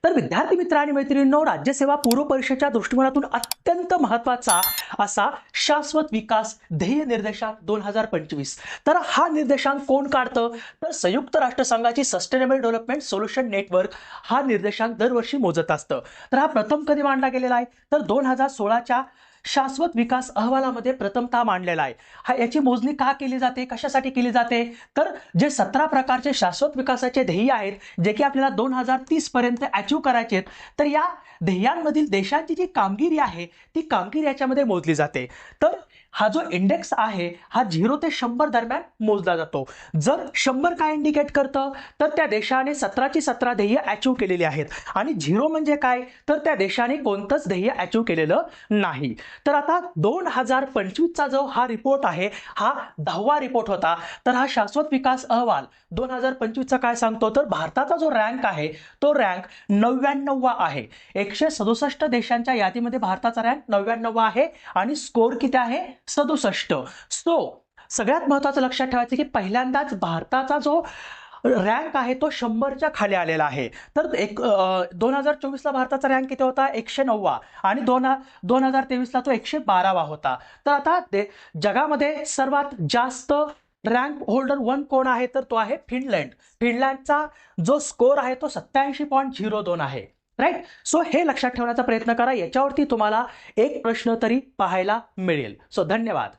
तर विद्यार्थी मित्र आणि मैत्रिणींनो, राज्यसेवा पूर्व परीक्षेच्या दृष्टिकोनातून अत्यंत महत्त्वाचा असा शाश्वत विकास ध्येय निर्देशांक 2025. तर हा निर्देशांक कोण काढतं? तर संयुक्त राष्ट्रसंघाची सस्टेनेबल डेव्हलपमेंट सोल्युशन नेटवर्क हा निर्देशांक दरवर्षी मोजत असतं. तर हा प्रथम कधी मांडला गेलेला आहे? तर 2016च्या शाश्वत विकास अहवालामध्ये प्रथमतः मांडलेला आहे. याची मोजणी का केली जाते, कशासाठी केली जाते? तर जे 17 प्रकारचे शाश्वत विकासाचे ध्येय आहेत, जे की आपल्याला 2030 पर्यंत अचीव्ह करायचे आहेत, तर या ध्येयांमधील देशांची जी कामगिरी आहे ती कामगिरी याच्यामध्ये मोजली जाते. तर हा जो इंडेक्स आहे हा 0 ते 100 दरम्यान मोजला जातो. जर 100 काय इंडिकेट करतं? तर त्या देशाने 17ची 17 ध्येय अचीव्ह केलेली आहेत, आणि 0 म्हणजे काय? तर त्या देशाने कोणतंच ध्येय अचीव्ह केलेलं नाही. तर आता 2025चा जो हा रिपोर्ट आहे हा 10वा रिपोर्ट होता. तर हा शाश्वत विकास अहवाल 2025चा काय सांगतो? तर भारताचा जो रँक आहे तो रँक 99वा आहे. 167 देशांच्या यादीमध्ये भारताचा रँक 99वा आहे आणि स्कोर किती आहे? 67. सगळ्यात महत्त्वाचं लक्षात ठेवायचं की पहिल्यांदाच भारताचा जो रँक आहे तो 100च्या खाली आलेला आहे. तर 2024ला भारताचा रँक किती होता? 109वा, आणि 2023ला तो 112वा होता. तर आता जगामध्ये सर्वात जास्त रँक होल्डर 1 कोण आहे? तर तो आहे फिनलँड. फिनलँडचा जो स्कोर आहे तो 87.02 आहे. राईट. हे लक्षात ठेवण्याचा प्रयत्न करा. याच्यावरती तुम्हाला एक प्रश्न तरी पाहायला मिळेल. धन्यवाद.